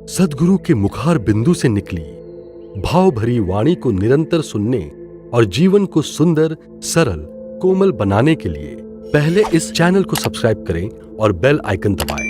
सद्गुरु के मुखार बिंदु से निकली भाव भरी वाणी को निरंतर सुनने और जीवन को सुंदर, सरल, कोमल बनाने के लिए पहले इस चैनल को सब्सक्राइब करें और बेल आइकन दबाएं।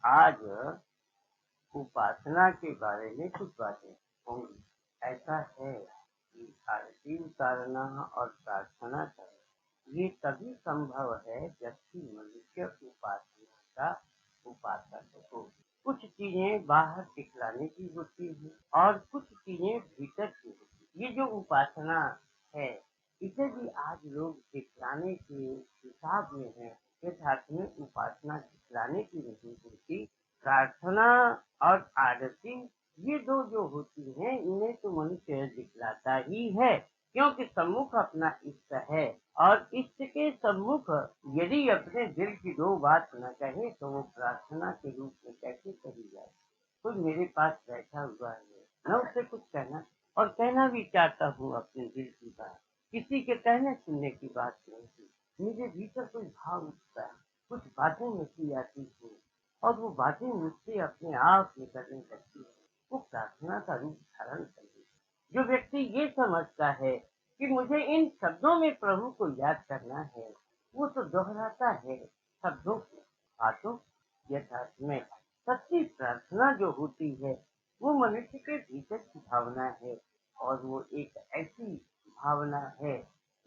आज उपासना के बारे में कुछ बातें होंगी। ऐसा है कि आरती उतारना और प्रार्थना करना ये तभी संभव है जबकि मनुष्य उपासना का उपासक हो। कुछ चीजें बाहर दिखलाने की होती है और कुछ चीजें भीतर की होती है। ये जो उपासना है इसे भी आज लोग दिखलाने के हिसाब में है। यथार्थ में उपासना दिखलाने की नहीं होती। प्रार्थना और आरती ये दो जो होती हैं इन्हें तो मनुष्य दिखलाता ही है, क्योंकि सम्मुख अपना इष्ट है और इष्ट के सम्मुख यदि अपने दिल की दो बात न कहे तो वो प्रार्थना के रूप में कैसे कही जाए। कोई मेरे पास बैठा हुआ है, मैं उससे कुछ कहना और कहना भी चाहता हूँ अपने दिल की बात, किसी के कहने सुनने की बात नहीं थी। मुझे भीतर कुछ भाव उठता है, कुछ बातें निकली आती हैं और वो बातें मुझसे अपने आप निकलने लगती है। वो प्रार्थना का रूप धारण कर लेती है। जो व्यक्ति ये समझता है कि मुझे इन शब्दों में प्रभु को याद करना है, वो तो दोहराता है शब्दों को, बातों। यथार्थ में सच्ची प्रार्थना जो होती है वो मनुष्य के भीतर की भावना है और वो एक ऐसी भावना है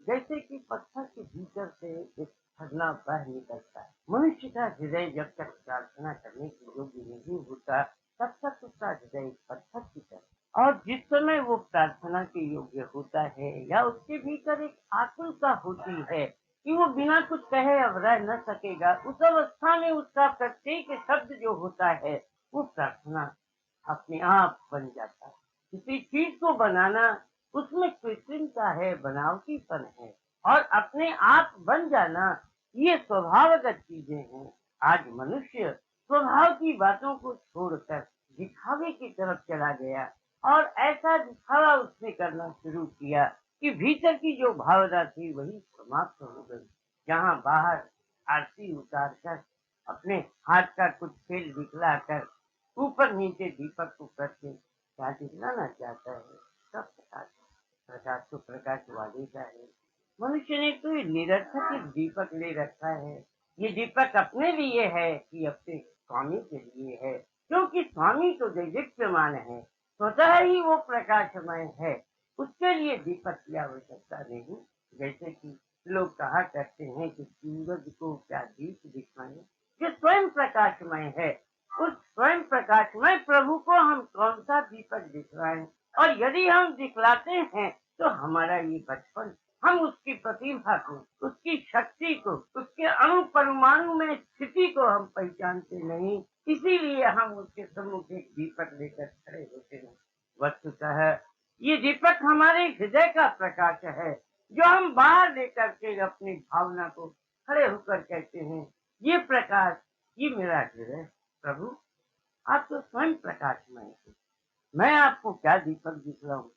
जैसे कि पत्थर के भीतर से एक झरना बह निकलता है। मनुष्य का हृदय जब तक प्रार्थना करने के योग्य नहीं होता तब तक उसका हृदय पत्थर की तरह, और जिस समय वो प्रार्थना के योग्य होता है या उसके भीतर एक आकुलता होती है कि वो बिना कुछ कहे अब रह न सकेगा, उस अवस्था में उसका प्रत्येक शब्द जो होता है वो प्रार्थना अपने आप बन जाता है। किसी चीज को बनाना उसमें कृत्रिमता है, बनावटीपन है, और अपने आप बन जाना ये स्वभावगत चीजें हैं। आज मनुष्य स्वभाव की बातों को छोड़कर दिखावे की तरफ चला गया और ऐसा दिखावा उसने करना शुरू किया कि भीतर की जो भावना थी वही समाप्त हो गई। जहाँ बाहर आरती उतार कर अपने हाथ का कुछ खेल दिखलाकर ऊपर नीचे दीपक को करके क्या दिखलाना चाहता है, सब प्रकाश। प्रकाश तो प्रकाश वाले का है। मनुष्य ने तो ये निरर्थक एक दीपक ले रखा है। ये दीपक अपने लिए है कि अपने स्वामी के लिए है, क्योंकि स्वामी तो दैदीप्यमान है, स्वतः ही वो प्रकाशमय है। उसके लिए दीपक की आवश्यकता नहीं। जैसे कि लोग कहा करते हैं कि सूरज को क्या दीप दिखाएं, जो स्वयं प्रकाशमय है। उस स्वयं प्रकाशमय प्रभु को हम कौन सा दीपक दिखलाएं, और यदि हम दिखलाते हैं तो हमारा ये बचपन, हम उसकी प्रतिभा को, उसकी शक्ति को, उसके अणु परमाणु में स्थिति को हम पहचानते नहीं, इसीलिए हम उसके सम्मुख एक दीपक लेकर खड़े होते हैं। वस्तुतः ये दीपक हमारे हृदय का प्रकाश है, जो हम बाहर लेकर के अपनी भावना को खड़े होकर कहते हैं ये प्रकाश, ये मेरा हृदय। प्रभु आप तो स्वयं प्रकाशमय है, मैं आपको क्या दीपक दिखलाऊं।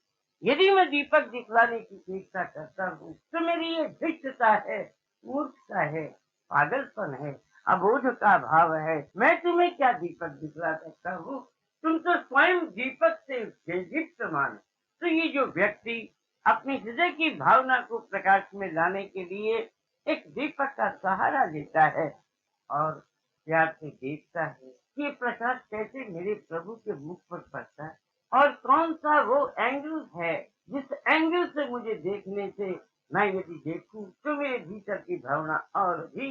यदि मैं दीपक दिखलाने की चेष्टा करता हूँ तो मेरी ये धृष्टता है, मूर्खता है, पागलपन है, अबोध का भाव है। मैं तुम्हें क्या दीपक दिखला सकता हूँ, तुम तो स्वयं दीपक से दीप्तमान। तो ये जो व्यक्ति अपने हृदय की भावना को प्रकाश में लाने के लिए एक दीपक का सहारा लेता है और प्यार से देखता है ये प्रकाश कैसे मेरे प्रभु के मुख पर पड़ता है, और कौन सा वो एंगल है जिस एंगल से मुझे देखने से मैं यदि देखूं तो मेरे भीतर की भावना और भी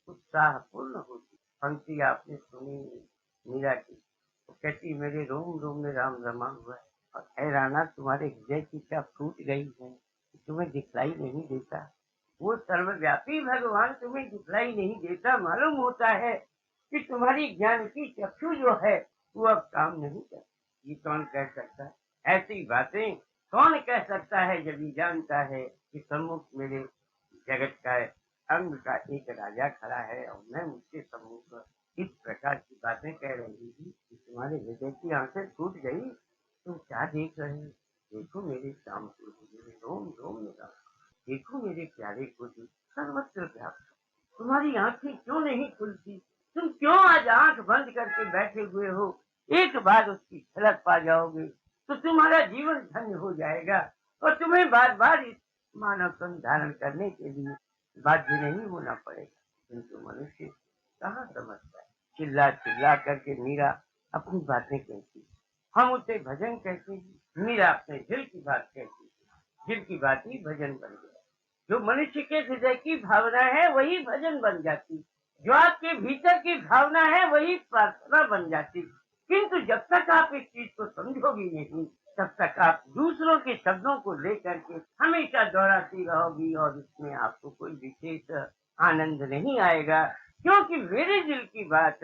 उत्साहपूर्ण होती। पंक्ति आपने सुनी मीरा की, तो कहती मेरे रोम रोम में राम रमा हुआ है। और है राणा, तुम्हारे हृदय की क्या फूट गई है, तुम्हें दिखलाई नहीं देता। वो सर्वव्यापी भगवान तुम्हें दिखलाई नहीं देता। मालूम होता है कि तुम्हारी ज्ञान की चक्षु जो है वो अब काम नहीं करती। ये कौन कह सकता है? ऐसी बातें कौन कह सकता है जब ये जानता है कि सम्मुख मेरे जगत का अंग का एक राजा खड़ा है और मैं उसके सम्मुख इस प्रकार की बातें कह रही थी कि तुम्हारे हृदय की आंखें फूट गई। तुम क्या देख रहे हो? देखो मेरे श्याम को, मेरे रोम रोम में राम। देखो मेरे प्यारे को, सर्वत्र व्याप्त। तुम्हारी आंखें क्यों नहीं खुलती? तुम क्यों आज आंख बंद करके बैठे हुए हो? एक बार उसकी झलक पा जाओगे तो तुम्हारा जीवन धन्य हो जाएगा और तुम्हें बार बार इस मानव तन धारण करने के लिए बाध्य नहीं होना पड़ेगा। किंतु मनुष्य कहाँ समझता है। चिल्ला चिल्ला करके मीरा अपनी बातें कहती, हम उसे भजन कहते हैं। मीरा अपने दिल की बात कहती है, दिल की बात ही भजन बन गया। जो मनुष्य के हृदय की भावना है वही भजन बन जाती, जो आपके भीतर की भावना है वही प्रार्थना बन जाती। किंतु जब तक आप इस चीज को समझोगी नहीं, तब तक आप दूसरों के शब्दों को लेकर के हमेशा दोहराती रहोगी और इसमें आपको कोई विशेष आनंद नहीं आएगा। क्योंकि मेरे दिल की बात,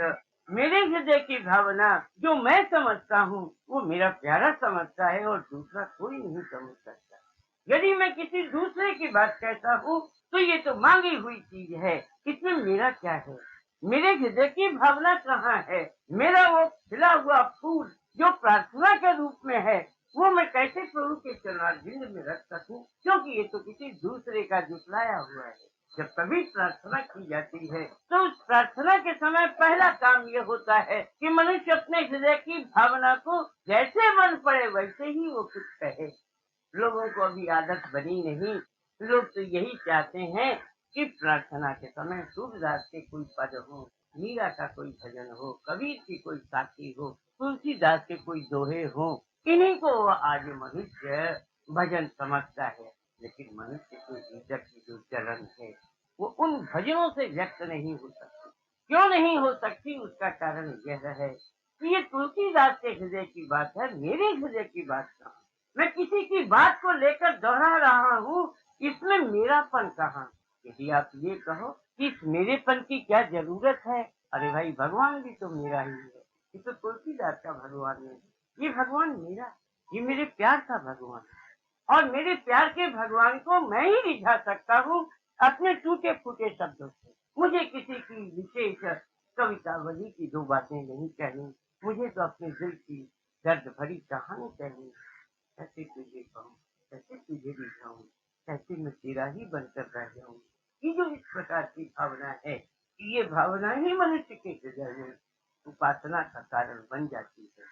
मेरे हृदय की भावना जो मैं समझता हूँ वो मेरा प्यारा समझता है और दूसरा कोई नहीं समझ सकता। यदि मैं किसी दूसरे की बात कहता हूँ तो ये तो मांगी हुई चीज है, इसमें मेरा क्या है? मेरे हृदय की भावना कहाँ है? मेरा वो खिला हुआ फूल जो प्रार्थना के रूप में है वो मैं कैसे प्रभु के चरणारविंद में रख सकूं? क्योंकि ये तो किसी दूसरे का जुटलाया हुआ है। जब कभी प्रार्थना की जाती है तो उस प्रार्थना के समय पहला काम ये होता है कि मनुष्य अपने हृदय की भावना को जैसे मन पड़े वैसे ही वो कुछ कहे। लोगों को अभी आदत बनी नहीं। लोग तो यही चाहते हैं कि प्रार्थना के समय सूरदास के कोई पद हो, मीरा का कोई भजन हो, कबीर की कोई साखी हो, तुलसीदास के कोई दोहे हो। इन्हीं को आज मनुष्य भजन समझता है। लेकिन मनुष्य के भीतर की जो चलन है वो उन भजनों से व्यक्त नहीं हो सकती। क्यों नहीं हो सकती? उसका कारण यह है कि ये तुलसीदास के हृदय की बात है, मेरे हृदय की बात कहाँ? मैं किसी की बात को लेकर दोहरा रहा हूँ, इसमें मेरापन कहाँ? यदि आप ये कहो कि इस मेरेपन की क्या जरूरत है, अरे भाई भगवान भी तो मेरा ही है। ये तो तुलसीदास का भगवान है, ये भगवान मेरा, ये मेरे प्यार का भगवान है। और मेरे प्यार के भगवान को मैं ही रिझा सकता हूँ अपने टूटे फूटे शब्दों से। मुझे किसी की विशेष कवितावली की दो बातें नहीं कहनी, मुझे तो अपने दिल की दर्द भरी कहानी कहनी। कैसे तुझे कहूँ, कैसे तुझे रिझाऊं, कैसे मैं तेरा ही बनकर रह जाऊं। ये जो इस प्रकार की भावना है, ये भावना ही मनुष्य के हृदय में उपासना का कारण बन जाती है।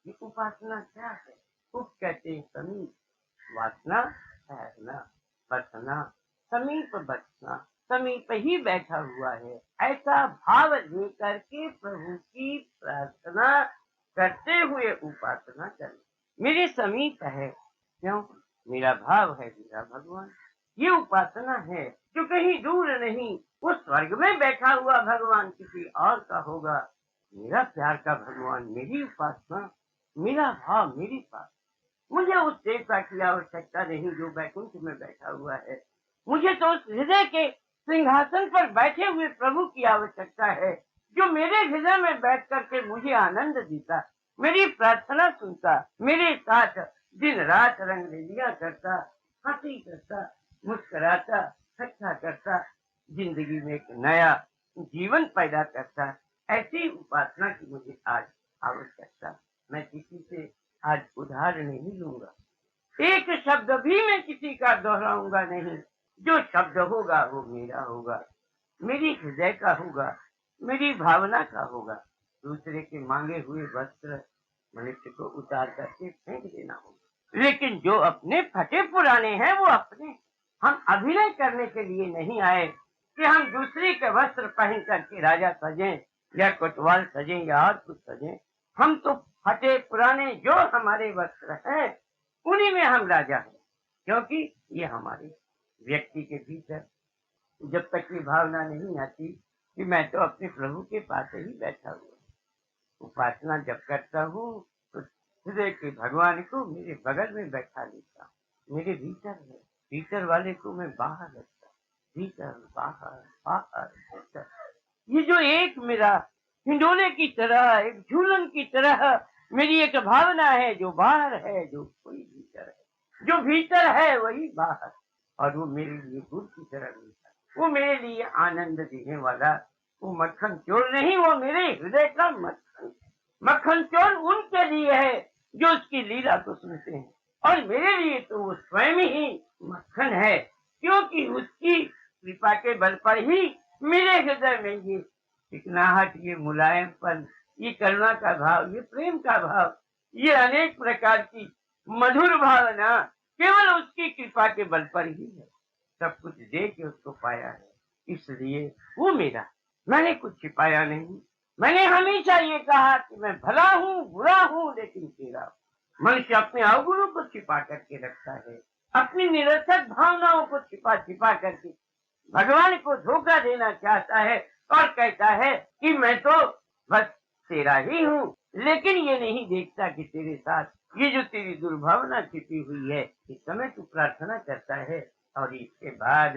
ये उपासना क्या है? उप कहते हैं समीप, वासना ठहरना, बसना, समीप बसना, समीप ही बैठा हुआ है, ऐसा भाव लेकर के प्रभु की प्रार्थना करते हुए उपासना करना। मेरे समीप है, क्यों? मेरा भाव है मेरा भगवान। ये उपासना है जो कहीं दूर नहीं, वो स्वर्ग में बैठा हुआ भगवान किसी और का होगा। मेरा प्यार का भगवान, मेरी उपासना, मेरा भाव मेरे पास। मुझे उस देवता की आवश्यकता नहीं जो वैकुंठ में बैठा हुआ है। मुझे तो उस हृदय के सिंहासन पर बैठे हुए प्रभु की आवश्यकता है जो मेरे हृदय में बैठ करके मुझे आनंद देता, मेरी प्रार्थना सुनता, मेरे साथ दिन रात रंगरेलियां करता, हंसी करता, मुस्कुराता, अच्छा करता, जिंदगी में एक नया जीवन पैदा करता। ऐसी उपासना की मुझे आज आवश्यकता। मैं किसी से आज उधार नहीं लूंगा, एक शब्द भी मैं किसी का दोहराऊंगा नहीं। जो शब्द होगा वो मेरा होगा, मेरी हृदय का होगा, मेरी भावना का होगा। दूसरे के मांगे हुए वस्त्र मनुष्य को उतार करके फेंक देना होगा। लेकिन जो अपने फटे पुराने हैं वो अपने। हम अभिनय करने के लिए नहीं आए कि हम दूसरे के वस्त्र पहन करके राजा सजें या कोतवाल सजें या और कुछ सजें। हम तो फटे पुराने जो हमारे वस्त्र हैं उन्हीं में हम राजा हैं। क्योंकि ये हमारे व्यक्ति के भीतर जब तक ये भावना नहीं आती कि मैं तो अपने प्रभु के पास ही बैठा हुआ, उपासना जब करता हूँ हृदय के भगवान को मेरे बगल में बैठा लेता हूँ। मेरे भीतर है, भीतर वाले को मैं बाहर रखता हूँ। भीतर बाहर बाहर भीतर, ये जो एक मेरा हिंडोले की तरह, एक झूलन की तरह मेरी एक भावना है, जो बाहर है जो कोई भीतर है, जो भीतर है वही बाहर, और वो मेरे लिए गुड़ की तरह मिलता है। वो मेरे लिए आनंद देने वाला वो मक्खन चोर नहीं, वो मेरे हृदय का मक्खन। मक्खन चोर उनके लिए है जो उसकी लीला को सुनते हैं, और मेरे लिए तो वो स्वयं ही मक्खन है, क्योंकि उसकी कृपा के बल पर ही मेरे हृदय में ये चिकनाहट, ये मुलायमपन, ये करुणा का भाव, ये प्रेम का भाव, ये अनेक प्रकार की मधुर भावना केवल उसकी कृपा के बल पर ही है। सब कुछ दे के उसको पाया है, इसलिए वो मेरा। मैंने कुछ छिपाया नहीं। मैंने हमेशा ये कहा कि मैं भला हूँ, बुरा हूँ, लेकिन तेरा हूँ। मनुष्य अपने अवगुणों को छिपा करके रखता है, अपनी निरर्थक भावनाओं को छिपा छिपा करके भगवान को धोखा देना चाहता है, और कहता है कि मैं तो बस तेरा ही हूँ, लेकिन ये नहीं देखता कि तेरे साथ ये जो तेरी दुर्भावना छिपी हुई है, इस समय तू प्रार्थना करता है और इसके बाद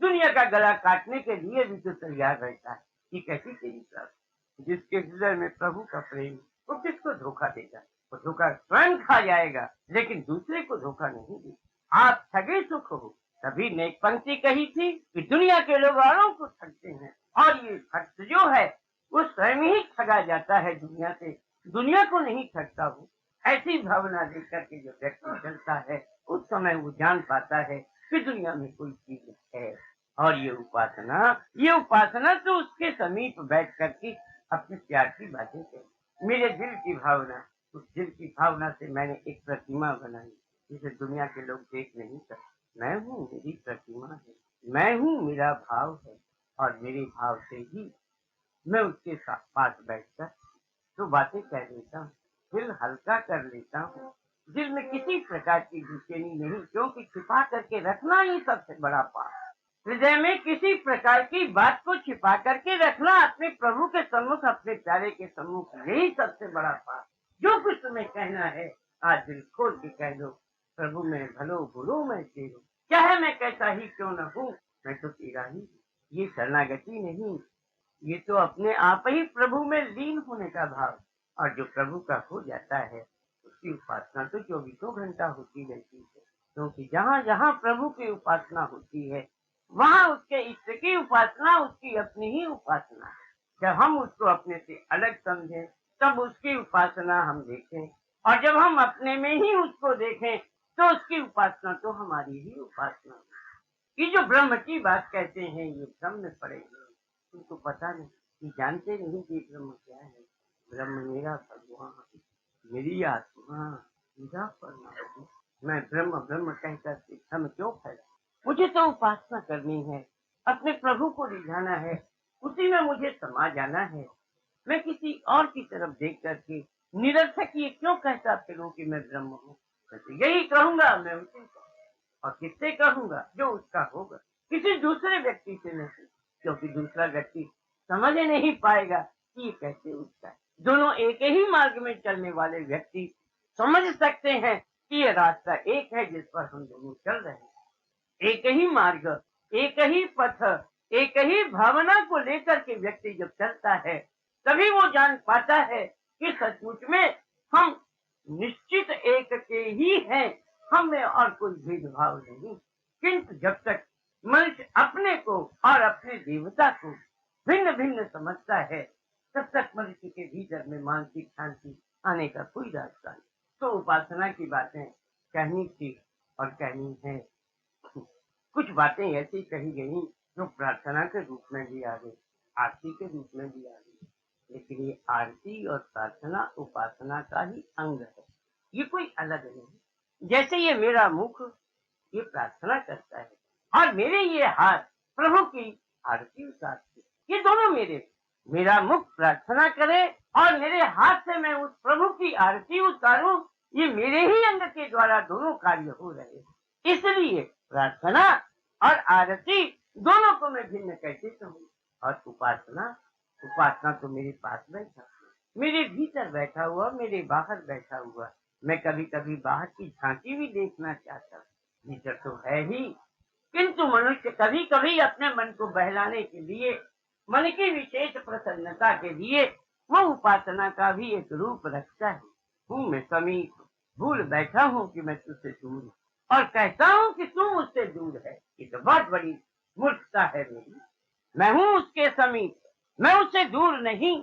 दुनिया का गला काटने के लिए भी तो तैयार रहता है। ये कैसी तेरी प्रार्थना? जिसके हृदय में प्रभु का प्रेम, वो किसको धोखा देगा? वो धोखा स्वयं खा जाएगा, लेकिन दूसरे को धोखा नहीं देगा। आप ठगे सुख हो, तभी नेक पंक्ति कही थी कि दुनिया के लोग औरों को ठगते हैं, और ये भक्त जो है वो स्वयं ही ठगा जाता है दुनिया से, दुनिया को नहीं ठगता। वो ऐसी भावना लेकर के जो व्यक्ति चलता है, उस समय वो जान पाता है कि दुनिया में कोई चीज है। और ये उपासना तो उसके समीप बैठ करके अपने प्यार की बातें कही। मेरे दिल की भावना, उस दिल की भावना से मैंने एक प्रतिमा बनाई, जिसे दुनिया के लोग देख नहीं सकते। मैं हूँ, मेरी प्रतिमा है, मैं हूँ, मेरा भाव है, और मेरे भाव से ही मैं उसके पास बैठकर तो बातें कह लेता हूँ, दिल हल्का कर लेता हूँ। दिल में किसी प्रकार की बेचैनी नहीं, क्योंकि छिपा करके रखना ही सबसे बड़ा पाप। हृदय में किसी प्रकार की बात को छिपा करके रखना अपने प्रभु के सम्मुख, अपने प्यारे के सम्मुख, यही सबसे बड़ा पाप। जो कुछ तुम्हें कहना है आज दिल खोल के कह दो, प्रभु मैं भलो बुरो मैं तेरो, चाहे मैं कैसा ही क्यों न हूँ, मैं तो तेरा ही। ये शरणागति नहीं, ये तो अपने आप ही प्रभु में लीन होने का भाव। और जो प्रभु का हो जाता है, उसकी उपासना तो 24 घंटा होती रहती है, क्योंकि जहाँ जहाँ प्रभु की उपासना होती है, वहाँ उसके इष्ट की उपासना, उसकी अपनी ही उपासना। जब हम उसको अपने से अलग समझें, तब उसकी उपासना हम देखें, और जब हम अपने में ही उसको देखें, तो उसकी उपासना तो हमारी ही उपासना। ये जो ब्रह्म की बात कहते हैं, ये ब्रह्म में पड़ेंगे, उनको पता नहीं, ये जानते नहीं कि ब्रह्म क्या है। ब्रह्म मेरा भगवान, मेरी आत्मा, मेरा परमात्मा। मैं ब्रह्म ब्रह्म कहकर हम क्यों फैला? मुझे तो उपासना करनी है, अपने प्रभु को रिझाना है, उसी में मुझे समा जाना है। मैं किसी और की तरफ देख करके निरर्थक ये क्यों कहता फिरूं कि मैं ब्रह्म हूँ? मैं तो यही कहूंगा, मैं उसी को, और किससे कहूंगा? जो उसका होगा, किसी दूसरे व्यक्ति से नहीं, क्योंकि दूसरा व्यक्ति समझ नहीं पाएगा कि ये कैसे उसका है। दोनों एक ही मार्ग में चलने वाले व्यक्ति समझ सकते हैं कि ये रास्ता एक है जिस पर हम दोनों चल रहे हैं। एक ही मार्ग, एक ही पथ, एक ही भावना को लेकर के व्यक्ति जब चलता है, तभी वो जान पाता है कि सचमुच में हम निश्चित एक के ही हैं, हम में और कोई भेदभाव नहीं। किंतु जब तक मनुष्य अपने को और अपने देवता को भिन्न भिन्न समझता है, तब तक मनुष्य के भीतर में मानसिक शांति आने का कोई रास्ता नहीं। तो उपासना की बातें कहनी थी और कहनी है। कुछ बातें ऐसी कही गई जो प्रार्थना के रूप में भी आ गई, आरती के रूप में भी आ गई, लेकिन ये आरती और प्रार्थना उपासना का ही अंग है, ये कोई अलग नहीं। जैसे ये मेरा मुख ये प्रार्थना करता है, और मेरे ये हाथ प्रभु की आरती उतारते, ये दोनों मेरा मुख प्रार्थना करे और मेरे हाथ से मैं उस प्रभु की आरती उतारूं, ये मेरे ही अंग के द्वारा दोनों कार्य हो रहे हैं। इसलिए प्रार्थना और आरती दोनों को मैं भिन्न कैसे कहूँ? और उपासना तो मेरे पास बैठा, मेरे भीतर बैठा हुआ, मेरे बाहर बैठा हुआ, मैं कभी कभी बाहर की झांकी भी देखना चाहता हूँ, भीतर तो है ही, किंतु मनुष्य कभी कभी अपने मन को बहलाने के लिए, मन की विशेष प्रसन्नता के लिए वो उपासना का भी एक रूप रखता है। हूँ मैं समीप, भूल बैठा हूँ कि मैं तुझसे दूर हूँ, और कहता हूँ कि तू मुझसे दूर है। ये तो बहुत बड़ी मूर्खता है मेरी। मैं हूँ उसके समीप, मैं उससे दूर नहीं,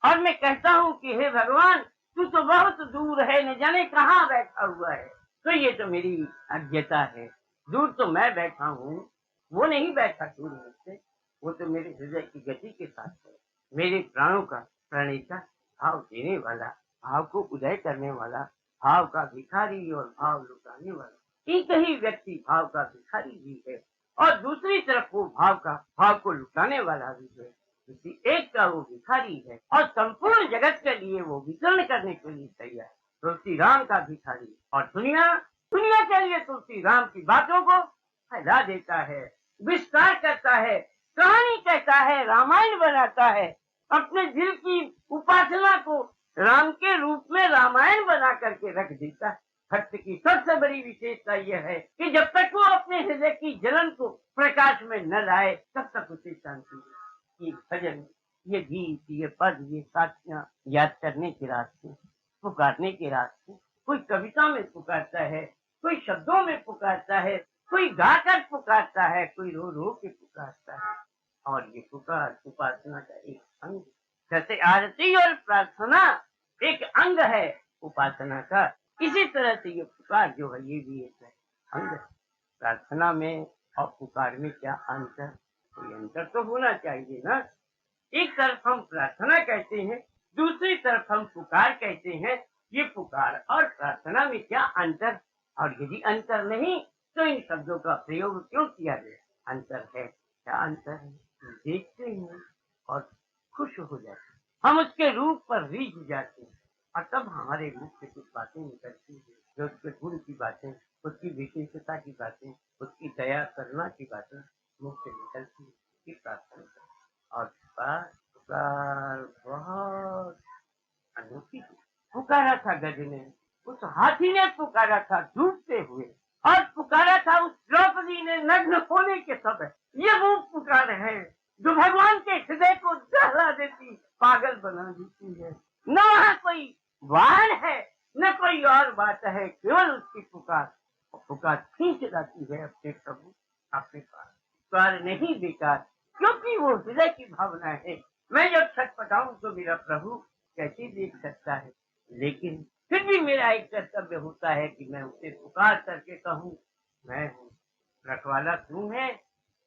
और मैं कहता हूँ कि हे भगवान, तू तो बहुत दूर है, न जाने कहाँ बैठा हुआ है। तो ये तो मेरी अज्ञता है। दूर तो मैं बैठा हूँ, वो नहीं बैठा दूर मुझसे। वो तो मेरे हृदय की गति के साथ है, मेरे प्राणों का प्रणेता, भाव देने वाला, भाव को उदय करने वाला, भाव का भिखारी और भाव लुटाने वाला। एक ही व्यक्ति भाव का भिखारी भी है, और दूसरी तरफ वो भाव को लुटाने वाला भी है। किसी एक का वो भिखारी है, और संपूर्ण जगत के लिए वो वितरण करने के लिए तैयार है। तुलसी राम का भिखारी, और दुनिया दुनिया के लिए तुलसी राम की बातों को फैला देता है, विस्तार करता है, कहानी कहता है, रामायण बनाता है, अपने दिल की उपासना को राम के रूप में रामायण बना करके रख देता है। भक्त की सबसे बड़ी विशेषता यह है कि जब तक वो अपने हृदय की जलन को प्रकाश में न लाए, तब तक उसे शांति नहीं। ये भजन, ये गीत, ये पद, ये साखियां याद करने के रास्ते, पुकारने के रास्ते, कोई कविता में पुकारता है, कोई शब्दों में पुकारता है, कोई गाकर पुकारता है, कोई रो रो के पुकारता है। और ये पुकार उपासना का एक अंग, जैसे आरती और प्रार्थना एक अंग है उपासना का, इसी तरह से ये पुकार जो है ये भी एक अंग है। प्रार्थना में और पुकार में क्या अंतर? कोई अंतर तो होना चाहिए ना। एक तरफ हम प्रार्थना कहते हैं, दूसरी तरफ हम पुकार कहते हैं। ये पुकार और प्रार्थना में क्या अंतर? और यदि अंतर नहीं तो इन शब्दों का प्रयोग क्यों किया गया? अंतर है, क्या अंतर है? देखते हैं और खुश हो जाते हैं, हम उसके रूप पर रीझ जाते हैं, और तब हमारे मुख से कुछ बातें निकलती हैं, जो उसके गुण की बातें, उसकी विशेषता की बातें, उसकी दया करुणा की बातें मुख से निकलती हैं। इसकी प्रार्थना करें। और पुकार पुकार बहुत अनोखी थी। पुकारा था गज ने, उस हाथी ने पुकारा था डूबते हुए, और पुकारा था उस द्रौपदी ने नग्न होने के समय। ये वो पुकार है जो भगवान के हृदय को दहला देती, पागल बना देती है। न वहाँ कोई वाहन है, न कोई और बात है, केवल उसकी पुकार। और पुकार खींच लाती है अपने प्रभु, अपने पास। पुकार नहीं बेकार, क्योंकि वो हृदय की भावना है। मैं जब छटपटाऊं तो मेरा प्रभु कैसे देख सकता है? लेकिन फिर भी मेरा एक कर्तव्य होता है कि मैं उसे पुकार करके कहूँ, मैं हूँ, रखवाला तू है,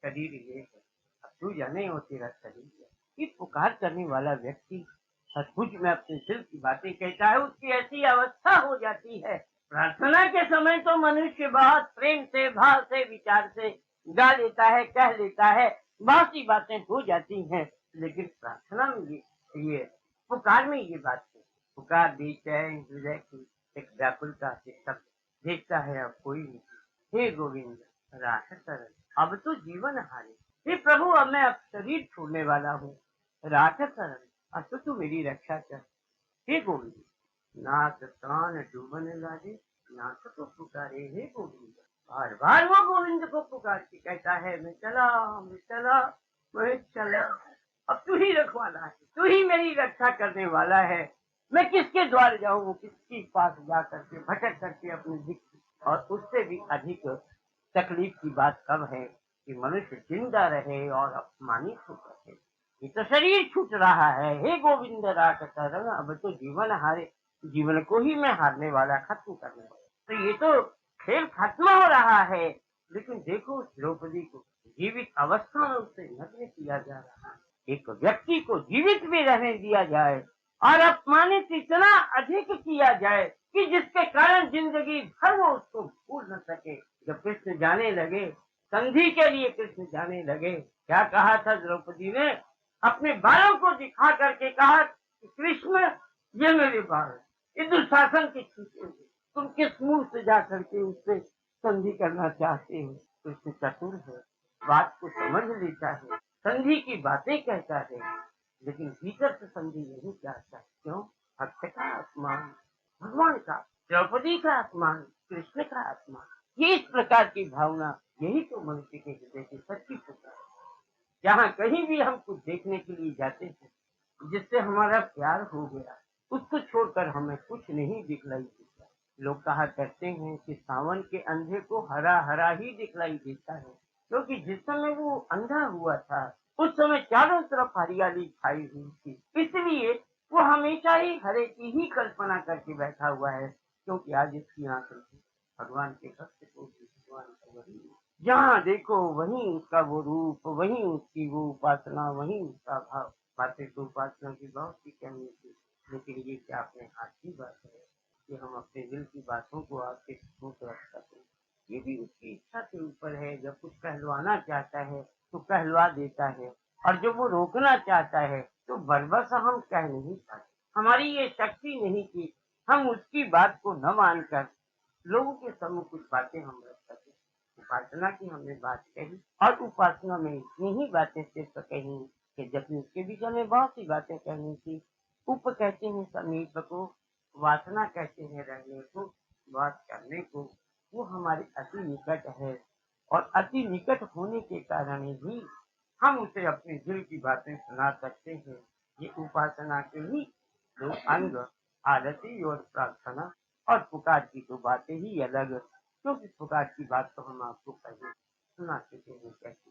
शरीर ये है, अब तू जाने हो तेरा शरीर है। ये पुकार करने वाला व्यक्ति सचमुच में अपने दिल की बातें कहता है, उसकी ऐसी अवस्था हो जाती है। प्रार्थना के समय तो मनुष्य बहुत प्रेम से, भाव से, विचार से गा लेता है, कह लेता है, बहुत सी बातें हो जाती हैं। लेकिन प्रार्थना में ये पुकार में ये बात है। पुकार बेचैन हृदय की एक व्याकुलता से शब्द, देखता है अब कोई नहीं। हे गोविंद राह शरण, अब तो जीवन हारे। हे प्रभु, अब शरीर छोड़ने वाला हूँ, राह शरण, अब तो तू मेरी रक्षा कर। हे गोविंद, नाथ प्राण डूबन लागे, नाथ को पुकारे हे गोविंद। बार बार वो गोविंद को पुकार के कहता है, मैं चला, मैं चला, मैं चला, अब तू ही रखवाला है, तू ही मेरी रक्षा करने वाला है। मैं किसके द्वार जाऊँ, किसके पास जा करके भटक करके अपने दिख। और उससे भी अधिक तकलीफ की बात कब है कि मनुष्य जिंदा रहे और अपमानित होकर रहे। ये तो शरीर छूट रहा है। हे गोविंद राख शरण, अब तो जीवन हारे, जीवन को ही मैं हारने वाला, खत्म करने वाला। तो ये तो खेल खत्म हो रहा है। लेकिन देखो द्रौपदी को जीवित अवस्था में उसे नग्न किया जा रहा है। एक व्यक्ति को जीवित भी रहने दिया जाए और अपमानित इतना अधिक किया जाए कि जिसके कारण जिंदगी भर वो उसको भूल न सके। जब कृष्ण जाने लगे, संधि के लिए कृष्ण जाने लगे, क्या कहा था द्रौपदी ने? अपने बालों को दिखा करके कहा कि कृष्ण, ये मेरे बाल, ये दुशासन के खींचे हुए, तुम किस मुंह से जा करके उससे संधि करना चाहते हो? कृष्ण चतुर है, बात को समझ लेता है, संधि की बातें कहता है, लेकिन भीतर से संधि नहीं चाहता। क्यों? भक्त का अपमान, भगवान का द्रौपदी का अपमान, कृष्ण का अपमान, ये इस प्रकार की भावना, यही तो मनुष्य के हृदय की सच्ची पुकार है। जहाँ कहीं भी हम कुछ देखने के लिए जाते हैं जिससे हमारा प्यार हो गया, उसको छोड़कर हमें कुछ नहीं दिखलाई देता। लोग कहा करते हैं कि सावन के अंधे को हरा हरा ही दिखलाई देता है, क्योंकि जिस समय वो अंधा हुआ था उस समय चारों तरफ हरियाली छाई हुई थी, इसलिए वो हमेशा ही हरे की ही कल्पना करके बैठा हुआ है, क्योंकि आज इसकी आंखें भगवान के भक्त को भी भगवान का वही है। जहाँ देखो वहीं उसका वो रूप, वहीं उसकी वो उपासना, वहीं उसका भाव। बातें तो उपासना की बहुत सी कहनी थी, लेकिन ये क्या अपने हाथ की बात है कि हम अपने दिल की बातों को आपके मुंह रख सकें। ये भी उसकी इच्छा के ऊपर है। जब कुछ कहलवाना चाहता है तो कहलवा देता है, और जब वो रोकना चाहता है तो बरबस हम कह नहीं पाते। हमारी ये शक्ति नहीं कि हम उसकी बात को न मानकर लोगों के सम्मुख कुछ बातें हम रख सके। उपासना की हमने बात कही, और उपासना में इतनी ही बातें सिर्फ कही कि जबकि उसके विषय में बहुत सी बातें कहनी थी। उप कहते हैं समीप को, वासना कहते हैं रहने को, बात करने को। वो हमारे अति निकट है, और अति निकट होने के कारण ही हम उसे अपने दिल की बातें सुना सकते हैं। ये उपासना के ही दो अंग, आरती और प्रार्थना। और पुकार की तो बातें ही अलग, क्योंकि पुकार की बात तो हम आपको पहले सुना चुके हैं कैसे